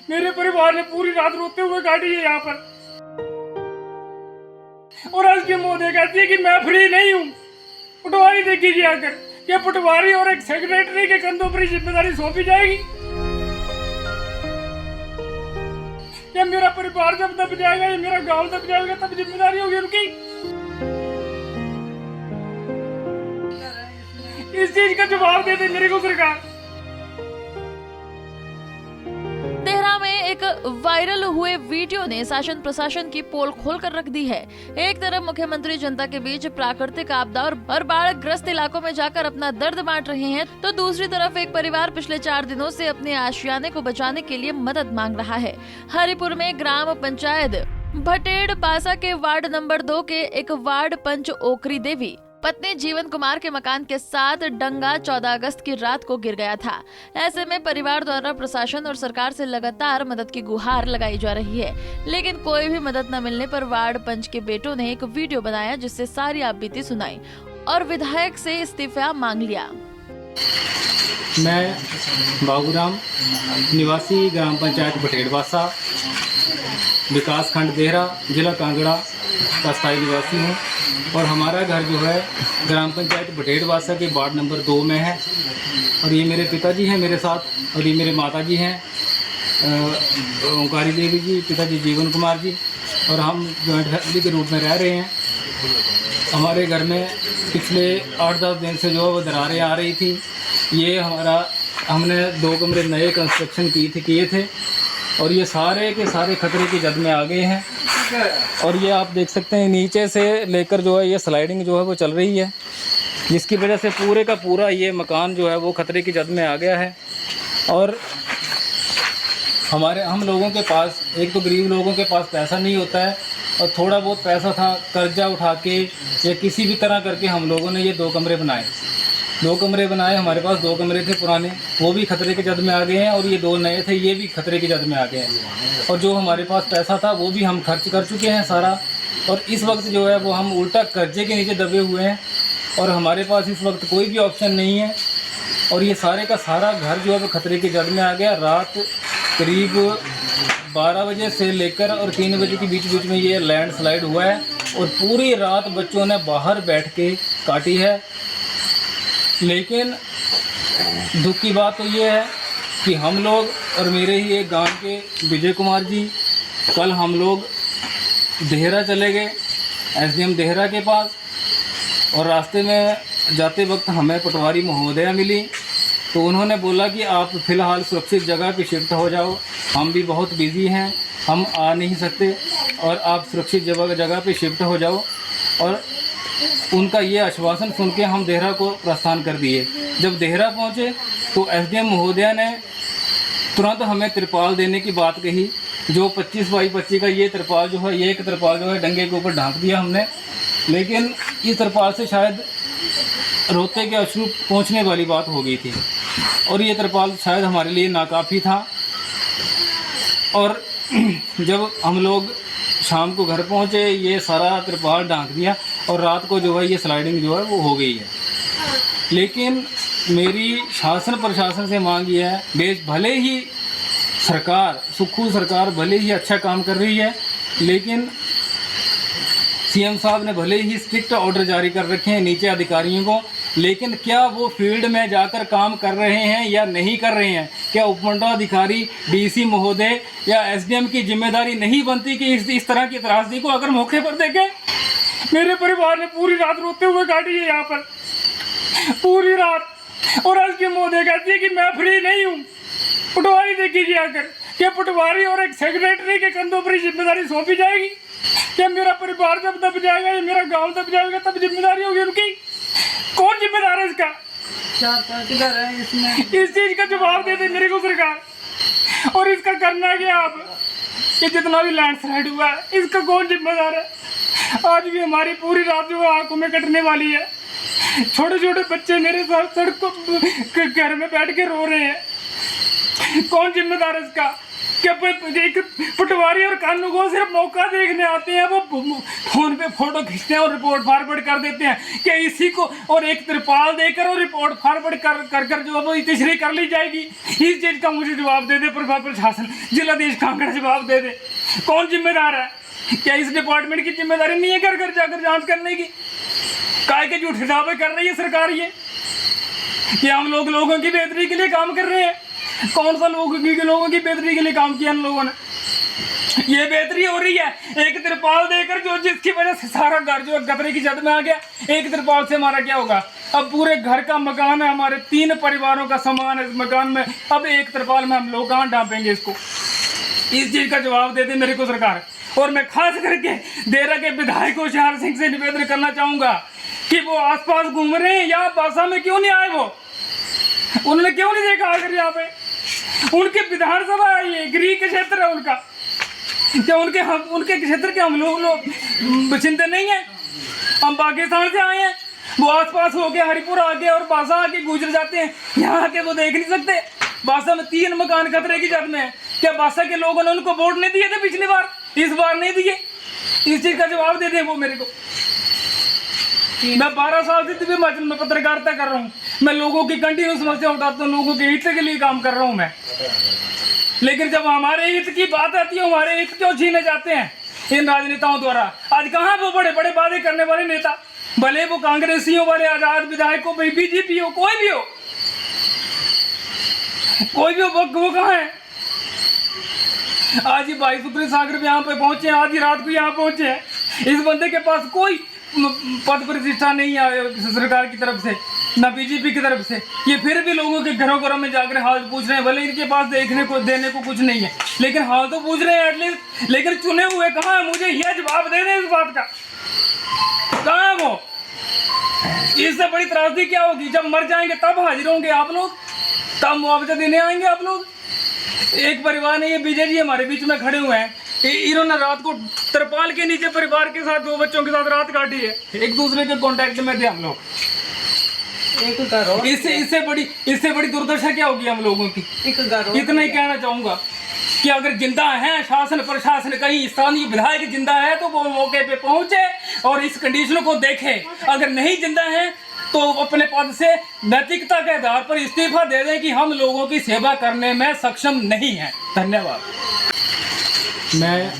मेरे परिवार ने पूरी रात रोते हुए काटी है यहाँ पर। और आज की मोदी कहती है कि मैं फ्री नहीं हूँ। पटवारी देखिए आकर, क्या पटवारी और एक सेक्रेटरी के कंधों पर जिम्मेदारी सौंपी जाएगी? क्या मेरा परिवार जब दब जाएगा या मेरा गांव दब जाएगा तब जिम्मेदारी होगी उनकी? इस चीज का जवाब दे दे मेरे को सरकार। देहरा में एक वायरल हुए वीडियो ने शासन प्रशासन की पोल खोल कर रख दी है। एक तरफ मुख्यमंत्री जनता के बीच प्राकृतिक आपदा और बाढ़ ग्रस्त इलाकों में जाकर अपना दर्द बांट रहे हैं, तो दूसरी तरफ एक परिवार पिछले 4 दिनों से अपने आशियाने को बचाने के लिए मदद मांग रहा है। हरिपुर में ग्राम पंचायत भटेड़ पासा के वार्ड नंबर 2 के एक वार्ड पंच ओकरी देवी पत्नी जीवन कुमार के मकान के साथ डंगा 14 अगस्त की रात को गिर गया था। ऐसे में परिवार द्वारा प्रशासन और सरकार से लगातार मदद की गुहार लगाई जा रही है, लेकिन कोई भी मदद न मिलने पर वार्ड पंच के बेटों ने एक वीडियो बनाया जिससे सारी आपबीती सुनाई और विधायक से इस्तीफा मांग लिया। मैं बाबूराम, निवासी ग्राम पंचायत भटेड़वासा, विकास खंड देहरा, जिला कांगड़ा का स्थायी निवासी हूँ। और हमारा घर जो है ग्राम पंचायत भटेड़वासा के वार्ड नंबर 2 में है। और ये मेरे पिताजी हैं मेरे साथ, और ये मेरे माताजी हैं ओंकारी देवी जी, पिताजी जीवन कुमार जी, और हम जॉइंट फैमिली के रूप में रह रहे हैं। हमारे घर में पिछले 8-10 दिन से जो वो दरारें आ रही थी। ये हमने 2 कमरे नए कंस्ट्रक्शन किए थे और ये सारे के सारे खतरे की जद में आ गए हैं। और ये आप देख सकते हैं नीचे से लेकर जो है ये स्लाइडिंग जो है वो चल रही है, जिसकी वजह से पूरे का पूरा ये मकान जो है वो खतरे की जद में आ गया है। और हम लोगों के पास, एक तो गरीब लोगों के पास पैसा नहीं होता है, और थोड़ा बहुत पैसा था कर्जा उठा के या किसी भी तरह करके हम लोगों ने ये 2 कमरे बनाए। 2 कमरे बनाए, हमारे पास 2 कमरे थे पुराने, वो भी खतरे के जद में आ गए हैं, और ये 2 नए थे, ये भी खतरे के जद में आ गए हैं। और जो हमारे पास पैसा था वो भी हम खर्च कर चुके हैं सारा, और इस वक्त जो है वो हम उल्टा कर्जे के नीचे दबे हुए हैं, और हमारे पास इस वक्त कोई भी ऑप्शन नहीं है। और ये सारे का सारा घर जो है वो खतरे के जद में आ गया। रात करीब 12 बजे से लेकर और 3 बजे के बीच में ये लैंडस्लाइड हुआ है, और पूरी रात बच्चों ने बाहर बैठ के काटी है। लेकिन दुख की बात तो ये है कि हम लोग और मेरे ही एक गांव के विजय कुमार जी, कल हम लोग देहरा चले गए, एसडीएम देहरा के पास, और रास्ते में जाते वक्त हमें पटवारी महोदया मिली। तो उन्होंने बोला कि आप फ़िलहाल सुरक्षित जगह पे शिफ्ट हो जाओ, हम भी बहुत बिज़ी हैं, हम आ नहीं सकते, और आप सुरक्षित जगह पे शिफ्ट हो जाओ। और उनका ये आश्वासन सुन के हम देहरा को प्रस्थान कर दिए। जब देहरा पहुँचे तो एसडीएम महोदया ने तुरंत हमें तिरपाल देने की बात कही, जो 25 बाई 25 का ये तिरपाल जो है, ये एक तिरपाल जो है डंगे के ऊपर ढांक दिया हमने। लेकिन इस तिरपाल से शायद रोते के अश्रु पहुँचने वाली बात हो गई थी, और ये तिरपाल शायद हमारे लिए नाकाफ़ी था। और जब हम लोग शाम को घर पहुँचे, ये सारा तिरपाल ढांक दिया, और रात को जो है ये स्लाइडिंग जो है वो हो गई है। लेकिन मेरी शासन प्रशासन से मांग ये है, भले ही सरकार, सुखू सरकार भले ही अच्छा काम कर रही है, लेकिन सीएम साहब ने भले ही स्ट्रिक्ट ऑर्डर जारी कर रखे हैं नीचे अधिकारियों को, लेकिन क्या वो फील्ड में जाकर काम कर रहे हैं या नहीं कर रहे हैं? क्या उपमंडलाधिकारी, डीसी महोदय या एसडीएम की जिम्मेदारी नहीं बनती कि इस तरह की त्रासदी को अगर मौके पर देखें? मेरे परिवार ने पूरी रात रोते हुए काटी है यहाँ पर, पूरी रात। और आज की मोदी कहती है कि मैं फ्री नहीं हूँ। पटवारी देखिए आकर, क्या पटवारी और एक सेक्रेटरी के कंधों पर जिम्मेदारी सौंपी जाएगी? क्या मेरा परिवार जब दब जाएगा या मेरा गांव दब जाएगा तब जिम्मेदारी होगी उनकी? कौन जिम्मेदार है इसका? इस चीज का जवाब दे दे मेरे को सरकार। और इसका करना क्या आप, कि जितना भी लैंडस्लाइड हुआ है इसका कौन जिम्मेदार है? आज भी हमारी पूरी रात जो आंखों में कटने वाली है। छोटे छोटे बच्चे मेरे साथ सड़क को घर में बैठ के रो रहे हैं। कौन जिम्मेदार है इसका? क्या एक पटवारी और कानून सिर्फ मौका देखने आते हैं, वो फोन पे फोटो खींचते हैं और रिपोर्ट फॉरवर्ड कर देते हैं कि इसी को और एक तिरपाल देकर और रिपोर्ट फॉरवर्ड कर जो है वो तशरीह कर ली जाएगी। इस चीज़ का मुझे जवाब दे दे प्रशासन, जिलाधीश कांगड़ा जवाब दे दे, कौन जिम्मेदार है? क्या इस डिपार्टमेंट की जिम्मेदारी नहीं है घर घर जाकर जांच करने की? काय के झूठे दावे कर रही है सरकार ये कि हम लोगों की बेहतरी के लिए काम कर रहे हैं? कौन सा लोगों की बेहतरी के लिए काम किया इन लोगों ने? ये बेहतरी हो रही है एक तिरपाल देकर, जो जिसकी वजह से सारा घर जो खतरे की जद में आ गया। एक तिरपाल से हमारा क्या होगा? अब पूरे घर का मकान है, हमारे 3 परिवारों का सामान है इस मकान में, अब एक तिरपाल में हम लोग कहाँ डांपेंगे इसको? इस चीज़ का जवाब दे दे मेरे को सरकार। और मैं खास करके देहरा के विधायक होशियार सिंह से निवेदन करना चाहूँगा कि वो आसपास घूम रहे हैं, यहाँ बासा में क्यों नहीं आए? उन्होंने क्यों नहीं देखा आकर यहाँ पे? उनके विधानसभा है, ये गृह के क्षेत्र है उनका, क्या उनके क्षेत्र के हम लोग बशिंदे नहीं है? हम पाकिस्तान से आए हैं, वो आसपास होके हरिपुर आके और बासा आके गुजर जाते हैं, यहाँ आके वो देख नहीं सकते? बासा में 3 मकान खतरे की जद में है। क्या बासा के लोगों ने उनको वोट नहीं दिए थे पिछली बार? इस बार नहीं दिए? इस चीज का जवाब दे दे वो मेरे को। मैं 12 साल से दिव्य हिमाचल में पत्रकारिता कर रहा हूँ, मैं लोगों की कंटिन्यू समस्या उठाता हूँ, लोगों के हित के लिए काम कर रहा हूँ मैं। लेकिन जब हमारे हित की बात आती है, हमारे हित क्यों छीने जाते हैं इन राजनेताओं द्वारा? आज कहाँ वो बड़े बड़े वादे करने वाले नेता, भले वो कांग्रेसी हो, भले आजाद विधायक हो, बीजेपी हो, कोई भी हो, वो कहाँ है? आज ही भाई सुप्रीम सागर पे यहाँ पे पहुंचे, आज ही रात को यहाँ पहुंचे हैं। इस बंदे के पास कोई पद प्रतिष्ठा नहीं है सरकार की तरफ से, ना बीजेपी की तरफ से। ये फिर भी लोगों के घरों में जाकर हाल पूछ रहे हैं, भले इनके पास देने को कुछ नहीं है, लेकिन हाल तो पूछ रहे हैं एटलीस्ट। लेकिन चुने हुए कहाँ है? मुझे यह जवाब दे दें इस बात का, कहाँ है वो? इससे बड़ी त्रासदी क्या होगी? जब मर जाएंगे तब हाजिर होंगे आप लोग, तब मुआवजा देने आएंगे आप लोग। एक परिवार ने, ये विजय जी हमारे बीच में खड़े हुए हैं, इन्होंने रात को तिरपाल के नीचे परिवार के साथ 2 बच्चों के साथ रात काटी है, एक दूसरे के कांटेक्ट में थे हम लोग। इससे बड़ी दुर्दशा क्या होगी हम लोगों की? इतना ही कहना चाहूंगा कि अगर जिंदा है शासन प्रशासन, कहीं स्थानीय विधायक जिंदा है तो वो मौके पे पहुंचे और इस कंडीशन को देखे। अगर नहीं जिंदा है तो अपने पद से नैतिकता के आधार पर इस्तीफा दे दें कि हम लोगों की सेवा करने में सक्षम नहीं हैं। धन्यवाद। मैं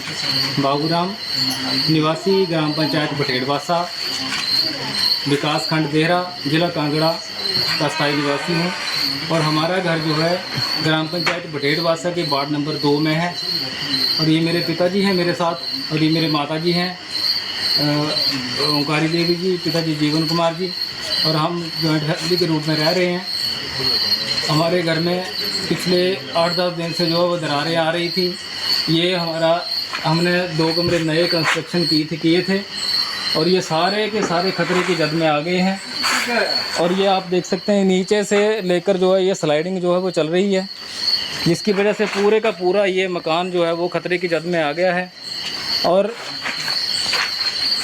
बाबूराम, निवासी ग्राम पंचायत बटेड़वासा, विकास खंड देहरा, जिला कांगड़ा का स्थायी निवासी हूँ। और हमारा घर जो है ग्राम पंचायत बटेड़वासा के वार्ड नंबर 2 में है। और ये मेरे पिताजी हैं मेरे साथ, और ये मेरे माताजी हैं ओंकारी देवी जी, पिताजी जीवन कुमार जी, और हम जॉइंट फैमिली के रूप में रह रहे हैं। हमारे घर में पिछले 8-10 दिन से जो है वो दरारें आ रही थी। ये हमने 2 कमरे नए कंस्ट्रक्शन किए थे और ये सारे के सारे खतरे की जद में आ गए हैं। और ये आप देख सकते हैं नीचे से लेकर जो है ये स्लाइडिंग जो है वो चल रही है, जिसकी वजह से पूरे का पूरा ये मकान जो है वो खतरे की जद में आ गया है। और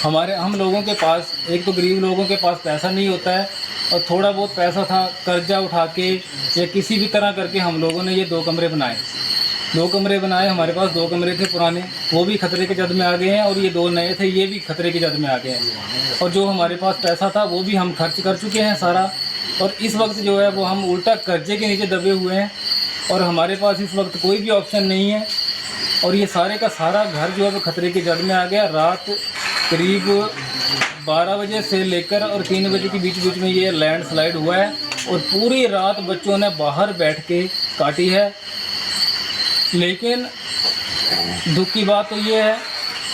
हम लोगों के पास, एक तो गरीब लोगों के पास पैसा नहीं होता है, और थोड़ा बहुत पैसा था कर्जा उठा के या किसी भी तरह करके हम लोगों ने ये 2 कमरे बनाए। 2 कमरे बनाए, हमारे पास 2 कमरे थे पुराने, वो भी खतरे के जद में आ गए हैं, और ये 2 नए थे, ये भी खतरे के जद में आ गए हैं। और जो हमारे पास पैसा था वो भी हम खर्च कर चुके हैं सारा, और इस वक्त जो है वो हम उल्टा कर्जे के नीचे दबे हुए हैं, और हमारे पास इस वक्त कोई भी ऑप्शन नहीं है। और ये सारे का सारा घर जो है वो खतरे की जद में आ गया। रात करीब 12 बजे से लेकर और 3 बजे के बीच में ये लैंडस्लाइड हुआ है, और पूरी रात बच्चों ने बाहर बैठ के काटी है। लेकिन दुख की बात तो ये है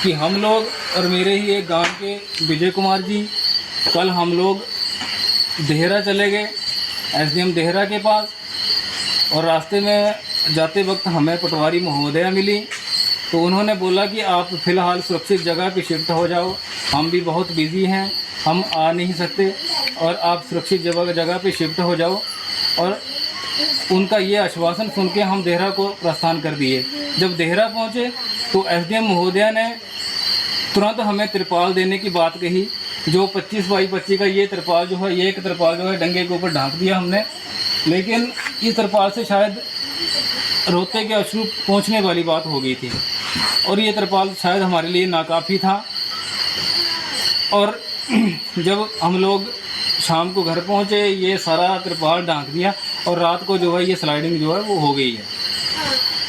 कि हम लोग और मेरे ही एक गांव के विजय कुमार जी, कल हम लोग देहरा चले गए एसडीएम देहरा के पास, और रास्ते में जाते वक्त हमें पटवारी महोदया मिली। तो उन्होंने बोला कि आप फ़िलहाल सुरक्षित जगह पे शिफ्ट हो जाओ, हम भी बहुत बिज़ी हैं, हम आ नहीं सकते, और आप सुरक्षित जगह पे शिफ्ट हो जाओ। और उनका ये आश्वासन सुन के हम देहरा को प्रस्थान कर दिए। जब देहरा पहुँचे तो एसडीएम महोदया ने तुरंत हमें तिरपाल देने की बात कही, जो 25 बाई 25 का ये तिरपाल जो है, ये एक तिरपाल जो है डंगे के ऊपर ढांक दिया हमने। लेकिन इस तिरपाल से शायद रोते के अश्रु पहुँचने वाली बात हो गई थी। और ये तिरपाल शायद हमारे लिए नाकाफ़ी था। और जब हम लोग शाम को घर पहुँचे, ये सारा तिरपाल ढांक दिया और रात को जो है ये स्लाइडिंग जो है वो हो गई है।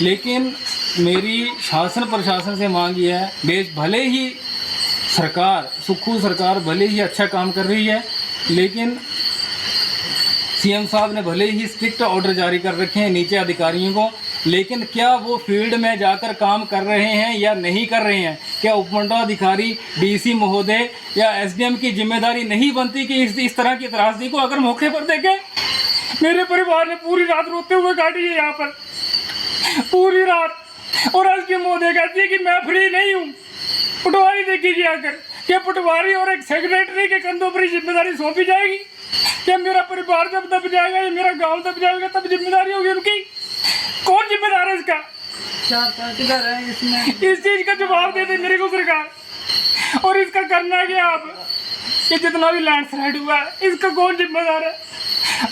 लेकिन मेरी शासन प्रशासन से मांग ये है, भले ही सरकार, सुक्खू सरकार भले ही अच्छा काम कर रही है, लेकिन सीएम साहब ने भले ही स्ट्रिक्ट ऑर्डर जारी कर रखे हैं नीचे अधिकारियों को, लेकिन क्या वो फील्ड में जाकर काम कर रहे हैं या नहीं कर रहे हैं? क्या उपमंडलाधिकारी, डीसी महोदय या एसडीएम की जिम्मेदारी नहीं बनती कि इस तरह की त्रासदी को अगर मौके पर देखें? मेरे परिवार ने पूरी रात रोते हुए काटी है यहाँ पर, पूरी रात। और एसडीएम महोदय कहती है कि मैं फ्री नहीं हूँ। पटवारी देखिए आकर, क्या पटवारी और एक सेक्रेटरी के कंधों पर जिम्मेदारी सौंपी जाएगी? क्या मेरा परिवार जब दब जाएगा या मेरा गांव दब जाएगा तब जिम्मेदारी होगी उनकी? कौन जिम्मेदार है इसका? इस चीज का जवाब दे दे मेरे को सरकार। और इसका करना क्या आप? ये जितना भी लैंडस्लाइड हुआ है इसका कौन जिम्मेदार है?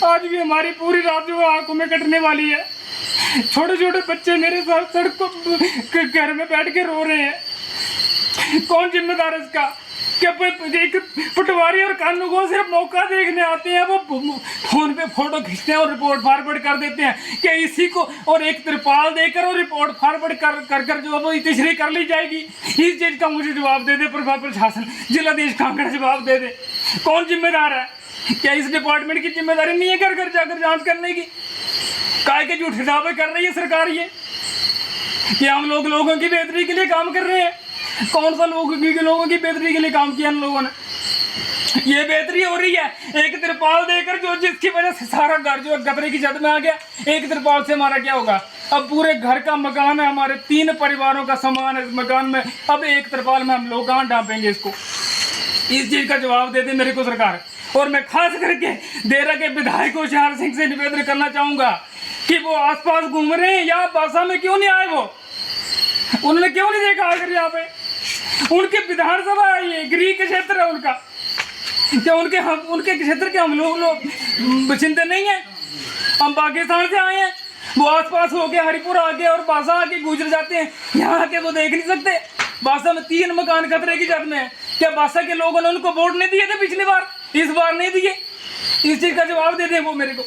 आज भी हमारी पूरी रात जो आंखों में कटने वाली है। छोटे छोटे बच्चे मेरे साथ सड़क घर में बैठ के रो रहे हैं। कौन जिम्मेदार है इसका? क्या एक पटवारी और कानून सिर्फ मौका देखने आते हैं, वो फोन पे फोटो खींचते हैं और रिपोर्ट फॉरवर्ड कर देते हैं कि इसी को और एक तिरपाल देकर और रिपोर्ट फॉरवर्ड कर जो वो तशरीह कर ली जाएगी। इस चीज़ का मुझे जवाब दे दे प्रशासन, जिलाधीश कांगड़ा जवाब दे दे। कौन जिम्मेदार है? क्या इस डिपार्टमेंट की जिम्मेदारी नहीं है घर घर जाकर जांच करने की? काय के झूठे दावे कर रही है सरकार ये कि हम लोगों की बेहतरी के लिए काम कर रहे हैं? कौन सा लोगों की बेहतरी के लिए काम किया इन लोगों ने? ये बेहतरी हो रही है एक तिरपाल देकर, जो जिसकी वजह से सारा घर जो गबरे की जद में आ गया। एक तिरपाल से हमारा क्या होगा? अब पूरे घर का मकान है, हमारे 3 परिवारों का सामान है इस मकान में। अब एक तिरपाल में हम लोग कहाँ ढांपेंगे इसको? इस चीज़ का जवाब दे दे मेरे को सरकार। और मैं खास करके देरा के विधायक होशियार सिंह से निवेदन करना चाहूँगा कि वो आसपास घूम रहे हैं, यहाँ बासा में क्यों नहीं आए? वो उन्होंने क्यों नहीं देखा आकर यहाँ पे? उनके विधानसभा है, ये गृह के क्षेत्र है उनका। क्या उनके क्षेत्र के हम लोग बशिंदे नहीं है? हम पाकिस्तान से आए हैं, वो आसपास होके हरिपुर आके और बासा आके गुजर जाते हैं, यहाँ आके वो देख नहीं सकते? बासा में 3 मकान खतरे की जद में है। क्या बासा के लोगों ने उनको वोट नहीं दिए थे पिछली बार? इस बार नहीं दिए? इस चीज का जवाब दे दें वो मेरे को।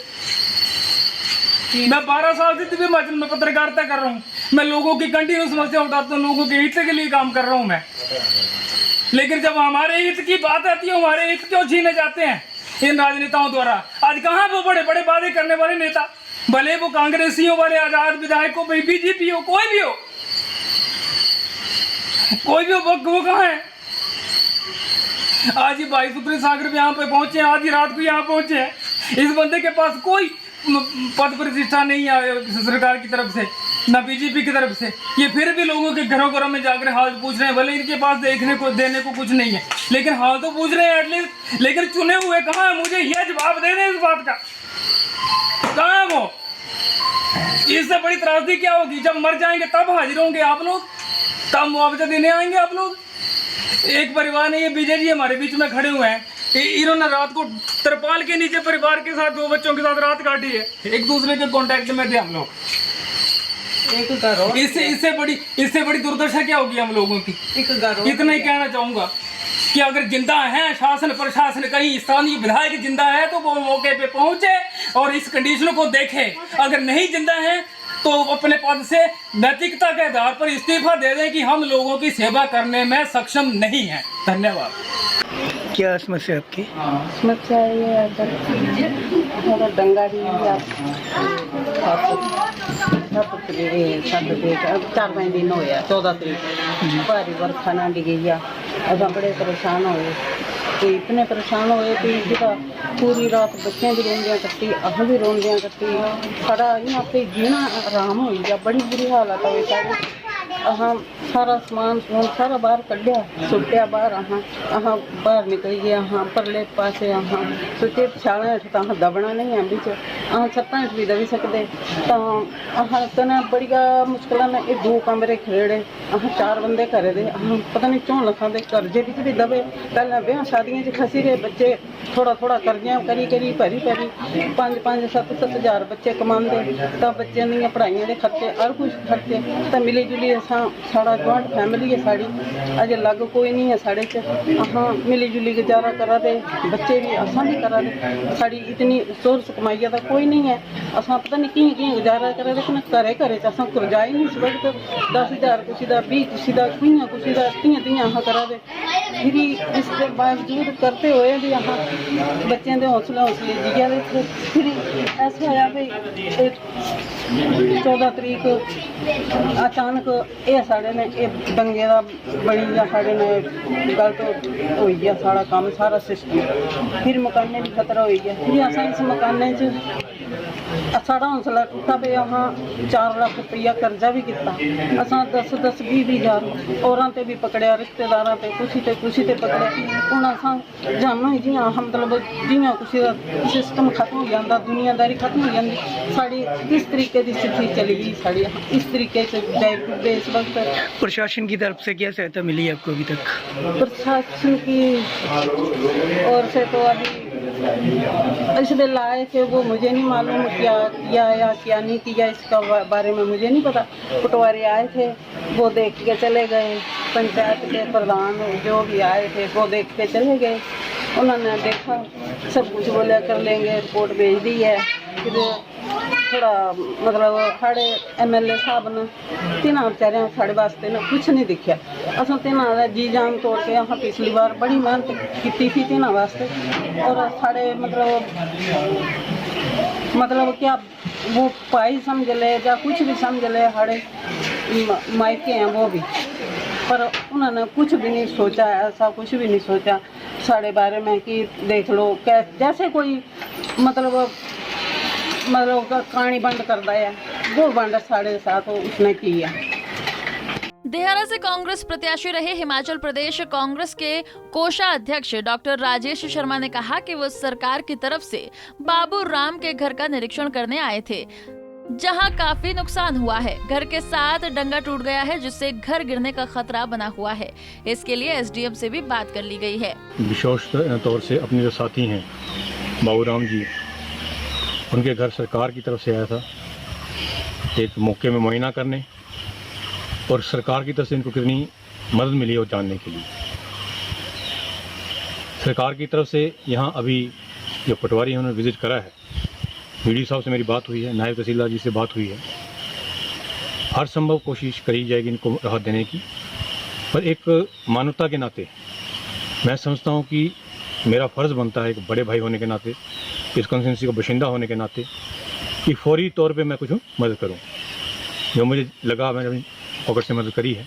मैं 12 साल से दिव्य हिमाचल में पत्रकारिता कर रहा हूँ। मैं लोगों की कंटिन्यू समस्या उठाता हूँ, लोगों के हित के लिए काम कर रहा हूँ मैं। लेकिन जब हमारे हित की बात आती है, हमारे हित क्यों छीने जाते हैं इन राजनेताओं द्वारा? आज कहाँ वो बड़े बड़े वादे करने वाले नेता, भले वो कांग्रेसियों वाले, आजाद विधायक हो, बीजेपी हो, कोई भी हो, वो कहाँ है? आज ही भाई सुप्रीम सागर यहाँ पे पहुंचे, आज ही रात को यहाँ पहुंचे हैं। इस बंदे के पास कोई पद प्रतिष्ठा नहीं है सरकार की तरफ से, ना बीजेपी की तरफ से। ये फिर भी लोगों के घरों में जाकर हाल पूछ रहे हैं, भले इनके पास देने को कुछ नहीं है, लेकिन हाल तो पूछ रहे हैं एटलीस्ट। लेकिन चुने हुए कहाँ है? मुझे यह जवाब दे दें इस बात का, कहाँ है वो? इससे बड़ी त्रासदी क्या होगी? जब मर जाएंगे तब हाजिर होंगे आप लोग, तब मुआवजा देने आएंगे आप लोग। एक परिवार ने, ये विजय जी हमारे बीच में खड़े हुए हैं, इन्होंने रात को तिरपाल के नीचे परिवार के साथ 2 बच्चों के साथ रात काटी है। एक दूसरे के कांटेक्ट में थे हम लोग। इससे बड़ी दुर्दशा क्या होगी हम लोगों की? इतना ही कहना चाहूंगा कि अगर जिंदा है शासन प्रशासन, कहीं स्थानीय विधायक जिंदा है तो वो मौके पे पहुंचे और इस कंडीशन को देखे। अगर नहीं जिंदा है तो अपने पद से नैतिकता के आधार पर इस्तीफा दे दें कि हम लोगों की सेवा करने में सक्षम नहीं है। धन्यवाद। क्या समस्या आपकी? समस्या ये है सर, दंगा जी 4-5 दिन होए 14 तरीक भारी बरखा ना डिगी गया। असा बड़े परेशान होए, तो इतने परेशान होए कि जिदा पूरी रात बच्चों भी रोंदियां कट्टी, अस भी रोंदियां कट्टी। साढ़ा यहाँ पे जीना आराम हो गया, बड़ी बुरी हालत है सारी। अहाँ सारा समान सारा बाहर कढ़िया सुट्टिया बाहर अहाँ बाहर निकल गया अहाँ परले पासे अहाँ सुटे छाले हेठ तो अहाँ दबना नहीं है बिच अहाँ छत्ता हेठ भी दबी सकते तो अहाँ कने बड़िया मुश्किल में ये 2 कमरे खेड़े अहाँ 4 बंदे करे दे अहाँ पता नहीं क्यों लखा दे कर्जे बिच भी दबे पहले ब्याह शादियों च फसी रहे बच्चे थोड़ा कर्जियां करी भरी 5-5 7 हज़ार बच्चे कमाते तो बच्चों दी पढ़ाइयां के खर्चे हर कुछ खर्चे तो मिली जुली असां साड़ा जॉइंट फैमिली है साड़ी अजे लग कोई नहीं है साढ़े च अहाँ मिली जुली गुजारा करा दे बच्चे भी असां भी करा दे साड़ी इतनी सोर्स कमाइया का कोई नहीं है असां पता नहीं किं गुजारा करा दे लेकिन घरे च असां कुरजा ही नहीं इस वक्त 10,000 कुछ दा 20 कुछ दा कुछ दा तियां अहाँ करा दे फिर इसके बावजूद करते हुए भी अहाँ बच्चों के हौसले जिया दे फिर ऐसा होया भाई 14 तरीक अचानक ये साढ़े ने ये दंगे का बड़ी या साढ़े ने गलत हो गया सारा काम सारा सिस्टम फिर मकाने भी खतरा हो गया फिर अस इस मकाने च साड़ा हौसला टूटा पे अहाँ 4 लाख रुपया कर्जा भी किया असा 10-20 हज़ार औरां ते भी पकड़िया रिश्तेदारां ते कुछ ते पकड़िया हुण असां जाना ही जियां मतलब जियां कुछ सिस्टम खत्म हो जाता दुनियादारी खत्म हो जाती साड़ी किस तरीके की स्थिति चली गई साड़ी इस तरीके से जाए इस वक्त प्रशासन की तरफ से क्या सहायता मिली आपको अभी तक? प्रशासन की ओर से तो अभी इसके लाए थे वो मुझे नहीं मालूम क्या किया या क्या नहीं किया इसका बारे में मुझे नहीं पता पटवारी आए थे वो देख के चले गए पंचायत के प्रधान जो भी आए थे वो देख के चले गए उन्होंने देखा सब कुछ बोला कर लेंगे रिपोर्ट भेज दी है फिर थोड़ा मतलब साढ़े MLA साहब ने तिना बेचारे साढ़े वास्ते ने कुछ नहीं दिखा असं तिना जी जान तोड़ के अहाँ पिछली बार बड़ी मेहनत की थी तिना वास्ते और साढ़े मतलब क्या वो पाई समझ ले या कुछ भी समझ ले साढ़े मायके हैं वो भी पर उन्होंने कुछ भी नहीं सोचा ऐसा कुछ भी नहीं सोचा साढ़े बारे में कि देख लो क्या जैसे कोई मतलब कहानी बंद करता है वो बंद साढ़े साथ उसने किया। देहरा से कांग्रेस प्रत्याशी रहे हिमाचल प्रदेश कांग्रेस के कोषाध्यक्ष डॉक्टर राजेश शर्मा ने कहा कि वो सरकार की तरफ से बाबू राम के घर का निरीक्षण करने आए थे जहां काफी नुकसान हुआ है। घर के साथ डंगा टूट गया है जिससे घर गिरने का खतरा बना हुआ है। इसके लिए SDM से भी बात कर ली गई है। विशेष तौर से अपने जो साथी हैं बाबू राम जी उनके घर सरकार की तरफ से आया था एक मौके में मुआयना करने और सरकार की तरफ से इनको कितनी मदद मिली है वो जानने के लिए। सरकार की तरफ से यहाँ अभी जो पटवारी हैं उन्होंने विज़िट करा है, BDO साहब से मेरी बात हुई है, नायब तहसीलदार जी से बात हुई है, हर संभव कोशिश करी जाएगी इनको राहत देने की। पर एक मानवता के नाते मैं समझता हूँ कि मेरा फ़र्ज़ बनता है एक बड़े भाई होने के नाते, इस कॉन्स्टिट्यूंसी का बाशिंदा होने के नाते कि फौरी तौर पे मैं कुछ मदद करूँ। जो मुझे लगा मैंने अपनी पॉकेट से मदद करी है।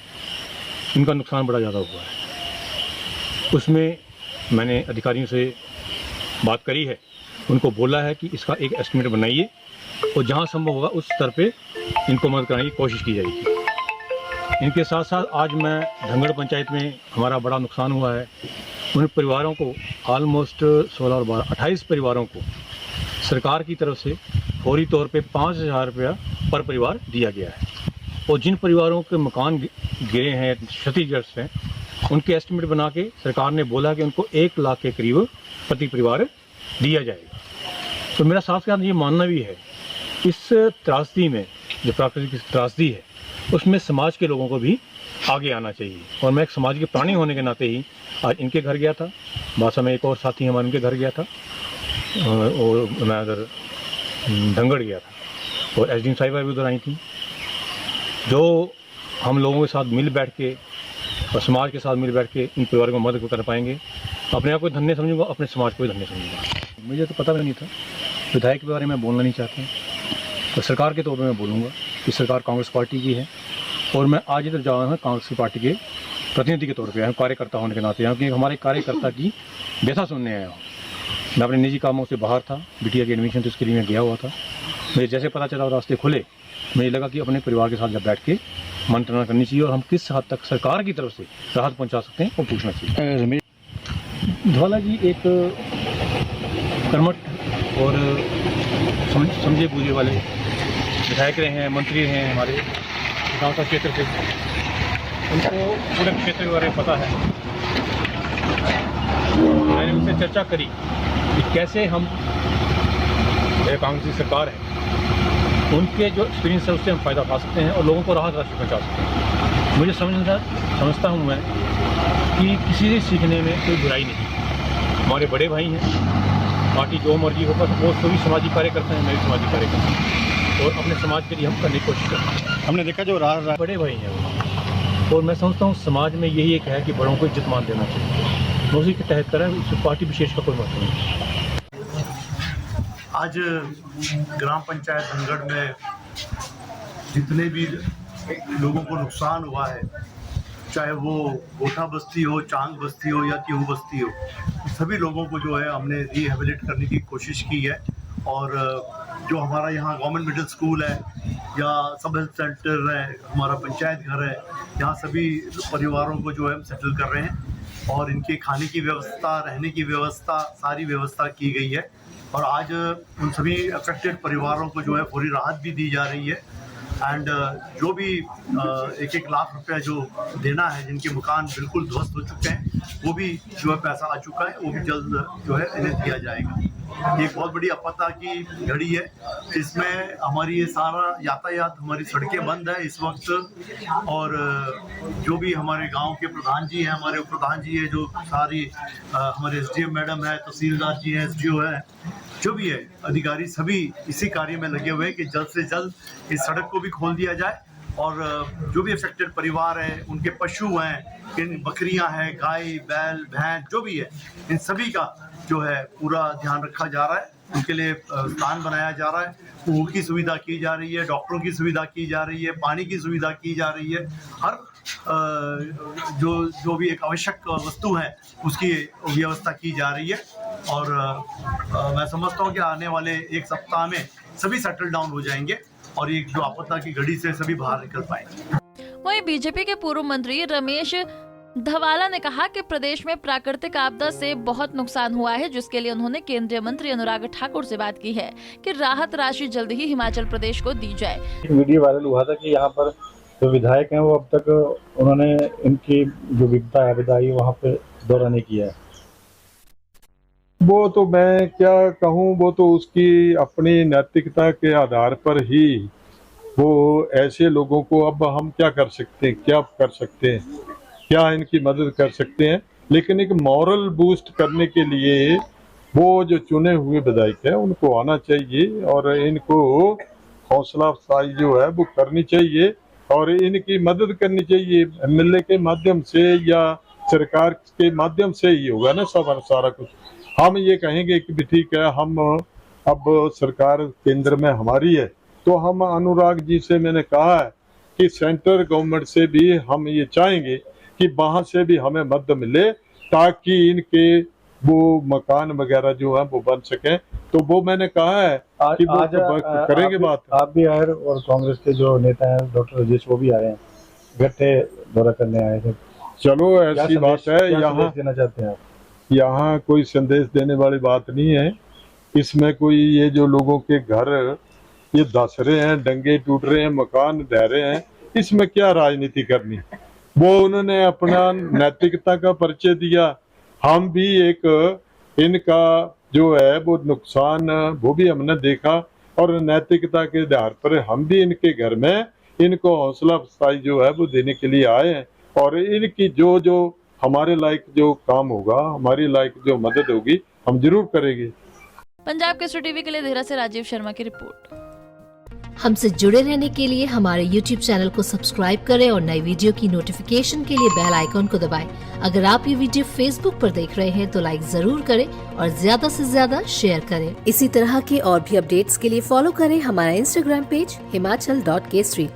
इनका नुकसान बड़ा ज़्यादा हुआ है, उसमें मैंने अधिकारियों से बात करी है, उनको बोला है कि इसका एक एस्टिमेट बनाइए और जहाँ संभव होगा उस स्तर पे इनको मदद कराने की कोशिश की जाएगी। इनके साथ साथ आज मैं धंगड़ पंचायत में हमारा बड़ा नुकसान हुआ है, उन परिवारों को ऑलमोस्ट 16 और 12 28 परिवारों को सरकार की तरफ से फौरी तौर पे 5,000 रुपया पर परिवार दिया गया है। और जिन परिवारों के मकान गिरे हैं, क्षतिग्रस्त हैं, उनके एस्टिमेट बना के सरकार ने बोला कि उनको 1 लाख के करीब प्रति परिवार दिया जाएगा। तो मेरा साथ साथ ये मानना भी है इस त्रासदी में, जो प्राकृतिक त्रासदी है, उसमें समाज के लोगों को भी आगे आना चाहिए। और मैं एक समाज के प्राणी होने के नाते ही आज इनके घर गया था, बासा में एक और साथी हमारे उनके घर गया था और मैं उधर धंगड़ गया था और SDM साहिबा भी उधर आई थी। जो हम लोगों के साथ मिल बैठ के और समाज के साथ मिल बैठ के इन परिवारों को मदद कर पाएंगे, अपने आप को धन्य समझूंगा, अपने समाज को भी धन्य समझूंगा। मुझे तो पता भी नहीं था, विधायक के बारे में बोलना नहीं चाहते, तो सरकार के तौर पर मैं बोलूँगा कि सरकार कांग्रेस पार्टी की है और मैं आज इधर जा रहा हूँ कांग्रेस की पार्टी के प्रतिनिधि के तौर पे आया, कार्यकर्ता होने के नाते यहाँ, क्योंकि हमारे कार्यकर्ता की व्यथा सुनने आया हूँ। मैं अपने निजी कामों से बाहर था, बिटिया की एडमिशन तो इसके लिए मैं गया हुआ था। मुझे जैसे पता चला और रास्ते खुले, मुझे लगा कि अपने परिवार के साथ जब बैठ के मंत्रणा करनी चाहिए और हम किस हद तक सरकार की तरफ से राहत पहुंचा सकते हैं वो पूछना चाहिए। धवाला जी एक कर्मठ और समझे बूझे वाले विधायक रहे हैं, मंत्री रहे हैं हमारे विधानसभा क्षेत्र से, उनको पूरे क्षेत्र के बारे में पता है। मैंने उनसे चर्चा करी कि कैसे हम कांग्रेस की सरकार है, उनके जो एक्सपीरियंस है उससे हम फ़ायदा उठा सकते हैं और लोगों को राहत राशि पहुँचा सकते हैं। मुझे समझता हूँ मैं कि किसी से सीखने में कोई बुराई नहीं। हमारे बड़े भाई हैं, पार्टी जो मर्जी हो, पर वो सभी समाजी कार्य करते हैं, मैं भी समाजी कार्य करता हूँ और अपने समाज के लिए हम करने की कोशिश करते हैं। हमने देखा जो बड़े भाई हैं वो, और मैं समझता हूँ समाज में यही एक है कि बड़ों को इज्जत मान देना चाहिए। उसी के तहत करें, उससे पार्टी विशेष का कोई मतलब नहीं। आज ग्राम पंचायत धनगढ़ में जितने भी लोगों को नुकसान हुआ है, चाहे वो गोठा बस्ती हो, चांग बस्ती हो या केहू बस्ती हो, सभी लोगों को जो है हमने रिहेबिलिट करने की कोशिश की है। और जो हमारा यहाँ गवर्नमेंट मिडिल स्कूल है या सब हेल्थ सेंटर है, हमारा पंचायत घर है, यहाँ सभी परिवारों को जो है हम सेटल कर रहे हैं और इनके खाने की व्यवस्था, रहने की व्यवस्था, सारी व्यवस्था की गई है। और आज उन सभी अफेक्टेड परिवारों को जो है पूरी राहत भी दी जा रही है। एंड जो भी 1-1 लाख रुपया जो देना है, जिनके मकान बिल्कुल ध्वस्त हो चुके हैं, वो भी जो है पैसा आ चुका है, वो भी जल्द जो है इन्हें दिया जाएगा। ये एक बहुत बड़ी आपदा की घड़ी है, इसमें हमारी ये सारा यातायात, हमारी सड़कें बंद है इस वक्त। और जो भी हमारे गांव के प्रधान जी हैं, हमारे उप प्रधान जी हैं, जो सारी हमारे SDM मैडम है, तहसीलदार जी हैं, SDO है, जो भी है अधिकारी, सभी इसी कार्य में लगे हुए हैं कि जल्द से जल्द इस सड़क को भी खोल दिया जाए। और जो भी अफेक्टेड परिवार हैं, उनके पशु हैं, बकरियां हैं, गाय, बैल, भैंस, जो भी है, इन सभी का जो है पूरा ध्यान रखा जा रहा है। उनके लिए स्थान बनाया जा रहा है, ऊँट की सुविधा की जा रही है, डॉक्टरों की सुविधा की जा रही है, पानी की सुविधा की जा रही है। हर जो भी एक आवश्यक वस्तु है उसकी व्यवस्था की जा रही है। और मैं समझता हूँ कि आने वाले 1 सप्ताह में सभी सेटल डाउन हो जाएंगे और ये जो आपदा की घड़ी से सभी बाहर निकल पाएंगे। वहीं बीजेपी के पूर्व मंत्री रमेश धवाला ने कहा कि प्रदेश में प्राकृतिक आपदा से बहुत नुकसान हुआ है, जिसके लिए उन्होंने केंद्रीय मंत्री अनुराग ठाकुर से बात की है कि राहत राशि जल्द ही हिमाचल प्रदेश को दी जाए। वीडियो वायरल हुआ था कि यहाँ पर जो विधायक हैं वो अब तक उन्होंने इनकी जो विपदा है विदाई वहाँ पे दौरा नहीं किया है। वो तो मैं क्या कहूँ, वो तो उसकी अपनी नैतिकता के आधार पर ही वो ऐसे लोगों को अब हम क्या कर सकते हैं, क्या कर सकते हैं, क्या इनकी मदद कर सकते हैं। लेकिन एक मॉरल बूस्ट करने के लिए वो जो चुने हुए विधायक हैं उनको आना चाहिए और इनको हौसला अफजाई जो है वो करनी चाहिए और इनकी मदद करनी चाहिए। MLA के माध्यम से या सरकार के माध्यम से ही होगा ना सब सारा कुछ। हम ये कहेंगे कि भी ठीक है, हम अब सरकार केंद्र में हमारी है, तो हम अनुराग जी से मैंने कहा है कि सेंट्रल गवर्नमेंट से भी हम ये चाहेंगे कि वहाँ से भी हमें मदद मिले ताकि इनके वो मकान वगैरह जो है वो बन सकें। तो वो मैंने कहा है कि वो करेंगे बात। आप भी आए और कांग्रेस के जो नेता हैं डॉक्टर राजेश वो भी आए हैं, गट्टे दौरा करने आए थे। चलो ऐसी बात है, यहाँ देना चाहते हैं आप? यहाँ कोई संदेश देने वाली बात नहीं है। इसमें कोई ये जो लोगों के घर ये धस रहे हैं, डंगे टूट रहे हैं, मकान ढह रहे हैं, इसमें क्या राजनीति करनी। वो उन्होंने अपना नैतिकता का परिचय दिया, हम भी एक इनका जो है वो नुकसान वो भी हमने देखा और नैतिकता के आधार पर हम भी इनके घर में इनको हौसला अफजाई जो है वो देने के लिए आए हैं और इनकी जो हमारे लायक जो काम होगा, हमारी लायक जो मदद होगी, हम जरूर करेंगे। पंजाब केसरी टीवी के लिए देहरा से राजीव शर्मा की रिपोर्ट। हमसे जुड़े रहने के लिए हमारे YouTube चैनल को सब्सक्राइब करें और नई वीडियो की नोटिफिकेशन के लिए बेल आइकॉन को दबाएं। अगर आप ये वीडियो Facebook पर देख रहे हैं तो लाइक जरूर करें और ज्यादा से ज्यादा शेयर करें। इसी तरह के और भी अपडेट्स के लिए फॉलो करें हमारा Instagram पेज himachal.kesri।